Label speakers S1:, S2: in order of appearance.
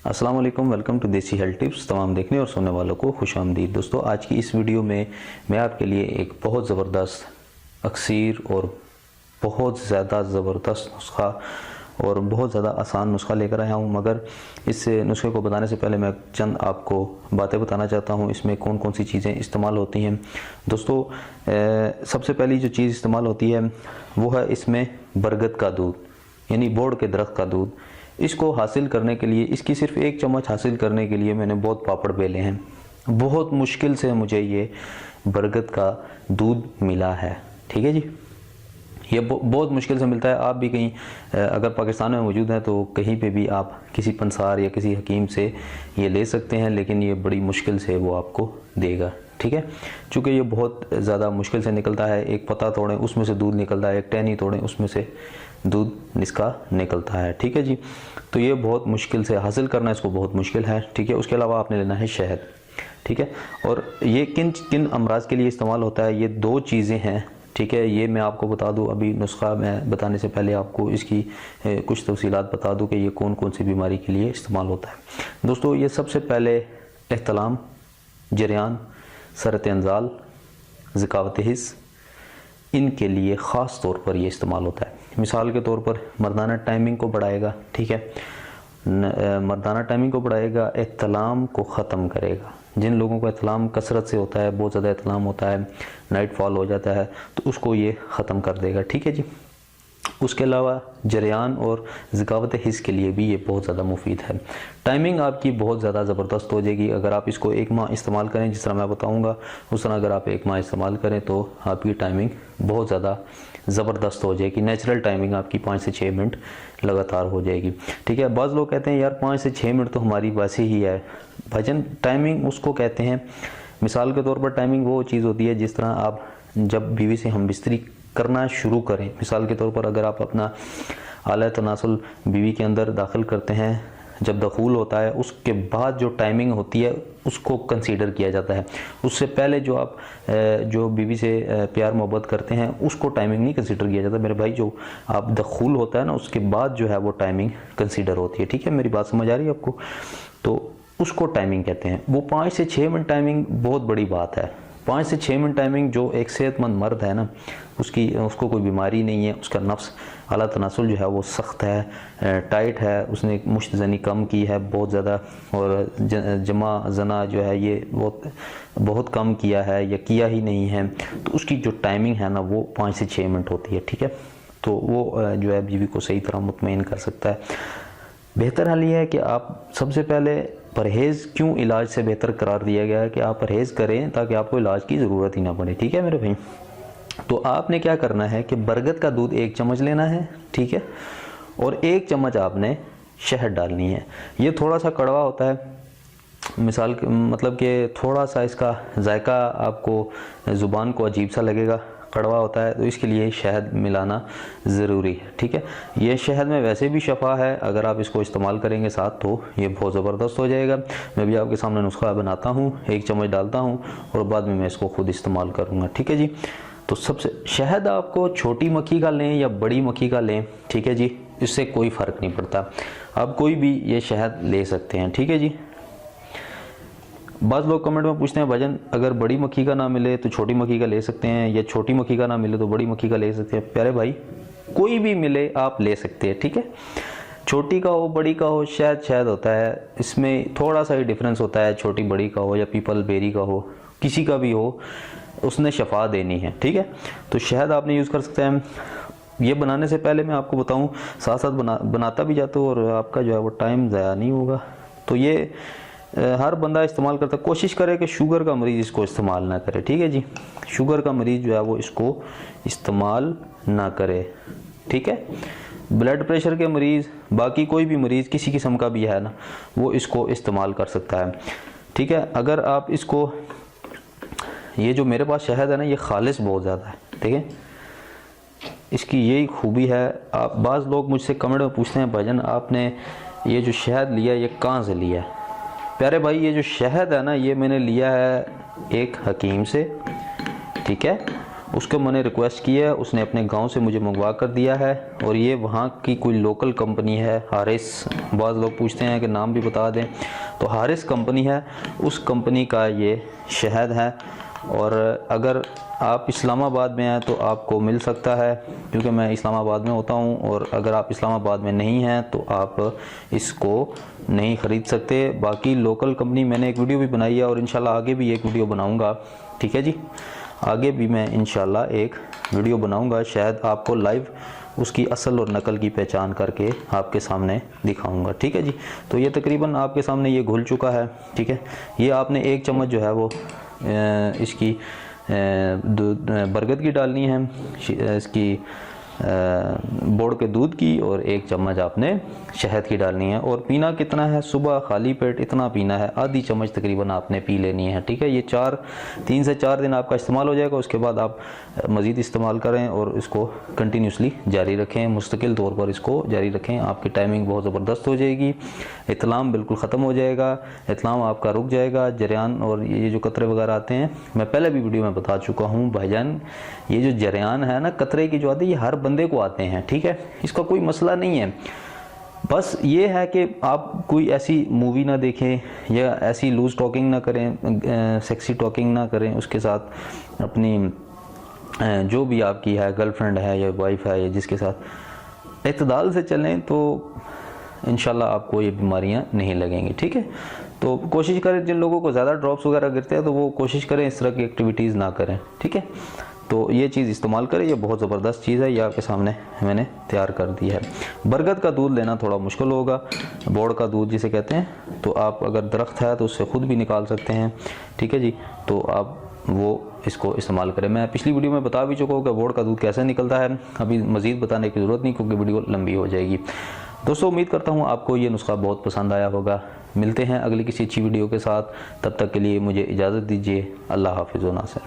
S1: अस्सलाम वालेकुम, welcome to देसी हेल्थ टिप्स। तमाम देखने और सुनने वालों को खुश आमदीद। दोस्तों, आज की इस वीडियो में मैं आपके लिए एक बहुत ज़बरदस्त अक्सीर और बहुत ज़्यादा ज़बरदस्त नुस्खा और बहुत ज़्यादा आसान नुस्खा लेकर आया हूँ। मगर इस नुस्खे को बताने से पहले मैं चंद आपको बातें बताना चाहता हूँ, इसमें कौन कौन सी चीज़ें इस्तेमाल होती हैं। दोस्तों, सबसे पहली जो चीज़ इस्तेमाल होती है वो है इसमें बरगद का दूध, यानी बोड़ के दरख्त का दूध। इसको हासिल करने के लिए, इसकी सिर्फ 1 चम्मच हासिल करने के लिए मैंने बहुत पापड़ बेले हैं। बहुत मुश्किल से मुझे ये बरगद का दूध मिला है। ठीक है जी, ये बहुत मुश्किल से मिलता है। आप भी कहीं अगर पाकिस्तान में मौजूद हैं तो कहीं पे भी आप किसी पंसार या किसी हकीम से ये ले सकते हैं, लेकिन ये बड़ी मुश्किल से वो आपको देगा। ठीक है, चूँकि ये बहुत ज़्यादा मुश्किल से निकलता है। एक पत्ता तोड़ें उसमें से दूध निकलता है, एक टहनी तोड़ें उसमें से दूध इसका निकलता है। ठीक है जी, तो ये बहुत मुश्किल से हासिल करना इसको बहुत मुश्किल है। ठीक है, उसके अलावा आपने लेना है शहद। ठीक है, और ये किन किन अमराज के लिए इस्तेमाल होता है, ये 2 चीज़ें हैं। ठीक है, ये मैं आपको बता दूं, अभी नुस्खा मैं बताने से पहले आपको इसकी कुछ तफसीलात बता दूं कि ये कौन कौन सी बीमारी के लिए इस्तेमाल होता है। दोस्तों, ये सबसे पहले एहतलाम, जरियान, सरत अंजाल, ज़कावत हिस्स, इनके लिए ख़ास तौर पर ये इस्तेमाल होता है। मिसाल के तौर पर मर्दाना टाइमिंग को बढ़ाएगा। ठीक है, मर्दाना टाइमिंग को बढ़ाएगा, एहतलाम को ख़त्म करेगा। जिन लोगों को एहतलाम कसरत से होता है, बहुत ज़्यादा एहतलाम होता है, नाइट फॉल हो जाता है, तो उसको ये ख़त्म कर देगा। ठीक है जी, उसके अलावा जरियान और ज़कावत हिस्स के लिए भी ये बहुत ज़्यादा मुफीद है। टाइमिंग आपकी बहुत ज़्यादा ज़बरदस्त हो जाएगी अगर आप इसको 1 माह इस्तेमाल करें। जिस तरह मैं बताऊंगा उस तरह अगर आप 1 माह इस्तेमाल करें तो आपकी टाइमिंग बहुत ज़्यादा ज़बरदस्त हो जाएगी। नेचुरल टाइमिंग आपकी 5 से 6 मिनट लगातार हो जाएगी। ठीक है, बाज़ लोग कहते हैं यार 5 से 6 मिनट तो हमारी वैसे ही है। भजन टाइमिंग उसको कहते हैं, मिसाल के तौर पर टाइमिंग वो चीज़ होती है जिस तरह आप जब बीवी से हम बिस्तरी करना शुरू करें। मिसाल के तौर पर अगर आप अपना आला तनासुल बीवी के अंदर दाखिल करते हैं, जब दखूल होता है उसके बाद जो टाइमिंग होती है उसको कंसीडर किया जाता है। उससे पहले जो आप जो बीवी से प्यार मोहब्बत करते हैं उसको टाइमिंग नहीं कंसीडर किया जाता मेरे भाई। जो आप दखूल होता है ना, उसके बाद जो है वो टाइमिंग कंसीडर होती है। ठीक है, मेरी बात समझ आ रही है आपको? तो उसको टाइमिंग कहते हैं। वो 5 से 6 मिनट टाइमिंग बहुत बड़ी बात है। 5 से 6 मिनट टाइमिंग, जो एक सेहतमंद मर्द है ना, उसको कोई बीमारी नहीं है, उसका नफ्स आला तनासुल जो है वो सख्त है, टाइट है, उसने मुश्तजनी कम की है बहुत ज़्यादा, और जमा जना जो है ये बहुत कम किया है या किया ही नहीं है, तो उसकी जो टाइमिंग है ना वो 5 से 6 मिनट होती है। ठीक है, तो वो जो है बीवी को सही तरह मुतमईन कर सकता है। बेहतर हाल ये है कि आप सबसे पहले परहेज़, क्यों इलाज से बेहतर करार दिया गया है कि आप परहेज़ करें ताकि आपको इलाज की ज़रूरत ही ना पड़े। ठीक है मेरे भाई, तो आपने क्या करना है कि बरगद का दूध 1 चम्मच लेना है। ठीक है, और 1 चम्मच आपने शहद डालनी है। ये थोड़ा सा कड़वा होता है, मिसाल मतलब कि थोड़ा सा इसका जायका आपको ज़ुबान को अजीब सा लगेगा, कड़वा होता है, तो इसके लिए शहद मिलाना ज़रूरी है। ठीक है, ये शहद में वैसे भी शफा है, अगर आप इसको इस्तेमाल करेंगे साथ तो ये बहुत ज़बरदस्त हो जाएगा। मैं भी आपके सामने नुस्खा बनाता हूँ, 1 चम्मच डालता हूँ और बाद में मैं इसको खुद इस्तेमाल करूँगा। ठीक है जी, तो सबसे शहद आपको छोटी मक्खी का लें या बड़ी मक्खी का लें, ठीक है जी, इससे कोई फ़र्क नहीं पड़ता, आप कोई भी ये शहद ले सकते हैं। ठीक है जी, बाज़ लोग कमेंट में पूछते हैं भजन अगर बड़ी मक्खी का ना मिले तो छोटी मक्खी का ले सकते हैं, या छोटी मक्खी का ना मिले तो बड़ी मक्खी का ले सकते हैं। प्यारे भाई, कोई भी मिले आप ले सकते हैं। ठीक है, छोटी का हो बड़ी का हो, शहद होता है, इसमें थोड़ा सा ही डिफरेंस होता है। छोटी बड़ी का हो या पीपल बेरी का हो, किसी का भी हो, उसने शफा देनी है। ठीक है, तो शहद आपने यूज़ कर सकते हैं। ये बनाने से पहले मैं आपको बताऊं, साथ साथ बनाता भी जाता हूँ और आपका जो है वो टाइम ज़ाया नहीं होगा। तो ये हर बंदा इस्तेमाल करता है। कोशिश करे कि शुगर का मरीज़ इसको इस्तेमाल ना करे। ठीक है जी, शुगर का मरीज़ जो है वो इसको इस्तेमाल ना करे। ठीक है, ब्लड प्रेशर के मरीज़, बाकी कोई भी मरीज़ किसी किस्म का भी है ना, वो इसको इस्तेमाल कर सकता है। ठीक है, अगर आप इसको, ये जो मेरे पास शहद है ना, ये खालिस बहुत ज़्यादा है। ठीक है, इसकी यही खूबी है। आप बाज़ लोग मुझसे कमेंट में पूछते हैं भजन आपने ये जो शहद लिया ये कहाँ से लिया है? प्यारे भाई, ये जो शहद है ना, ये मैंने लिया है एक हकीम से। ठीक है, उसको मैंने रिक्वेस्ट की है, उसने अपने गांव से मुझे मंगवा कर दिया है। और ये वहाँ की कोई लोकल कंपनी है, हारिस, बाज़ लोग पूछते हैं कि नाम भी बता दें, तो हारिस कंपनी है, उस कंपनी का ये शहद है। और अगर आप इस्लामाबाद में हैं तो आपको मिल सकता है, क्योंकि मैं इस्लामाबाद में होता हूं, और अगर आप इस्लामाबाद में नहीं हैं तो आप इसको नहीं ख़रीद सकते। बाकी लोकल कंपनी मैंने एक वीडियो भी बनाई है और इंशाल्लाह आगे भी एक वीडियो बनाऊंगा, ठीक है जी। आगे भी मैं इंशाल्लाह एक वीडियो बनाऊंगा, शायद आपको लाइव उसकी असल और नकल की पहचान करके आपके सामने दिखाऊंगा, ठीक है जी। तो ये तकरीबन आपके सामने ये घुल चुका है, ठीक है। ये आपने 1 चम्मच जो है वो इसकी बरगद की डालनी है, इसकी बोड़ के दूध की, और 1 चम्मच आपने शहद की डालनी है। और पीना कितना है, सुबह खाली पेट इतना पीना है, आधी चम्मच तकरीबन आपने पी लेनी है, ठीक है। ये 3 से 4 दिन आपका इस्तेमाल हो जाएगा, उसके बाद आप मज़ीद इस्तेमाल करें और इसको कंटिन्यूसली जारी रखें, मुस्तकिल तौर पर इसको जारी रखें। आपकी टाइमिंग बहुत ज़बरदस्त हो जाएगी, इत्लाम बिल्कुल ख़त्म हो जाएगा, इत्लाम आपका रुक जाएगा, जरियान और ये जो कतरे वगैरह आते हैं, मैं पहले भी वीडियो में बता चुका हूँ भाईजान, ये जो जरियान है ना कतरे की जो आते हैं, ये हर बंदे को आते हैं, ठीक है, इसका कोई मसला नहीं है। बस ये है कि आप कोई ऐसी मूवी ना देखें या ऐसी लूज टॉकिंग ना करें, सेक्सी टॉकिंग ना करें उसके साथ, अपनी जो भी आपकी है गर्लफ्रेंड है या वाइफ है या जिसके साथ इत्तेदाल से चलें, तो इंशाल्लाह आपको ये बीमारियां नहीं लगेंगी, ठीक है। तो कोशिश करें, जिन लोगों को ज़्यादा ड्रॉप्स वगैरह गिरते हैं तो वो कोशिश करें इस तरह की एक्टिविटीज़ ना करें, ठीक है। तो ये चीज़ इस्तेमाल करें, ये बहुत ज़बरदस्त चीज़ है, ये आपके सामने मैंने तैयार कर दी है। बरगद का दूध लेना थोड़ा मुश्किल होगा, बोड़ का दूध जिसे कहते हैं, तो आप अगर दरख्त है तो उससे ख़ुद भी निकाल सकते हैं, ठीक है जी। तो आप वो इसको इस्तेमाल करें। मैं पिछली वीडियो में बता भी चुका हूँ कि बोड़ का दूध कैसे निकलता है, अभी मज़ीद बताने की ज़रूरत नहीं क्योंकि वीडियो लंबी हो जाएगी। दोस्तों उम्मीद करता हूँ आपको ये नुस्खा बहुत पसंद आया होगा। मिलते हैं अगली किसी अच्छी वीडियो के साथ, तब तक के लिए मुझे इजाज़त दीजिए। अल्लाह हाफ़िज़ व नासिर।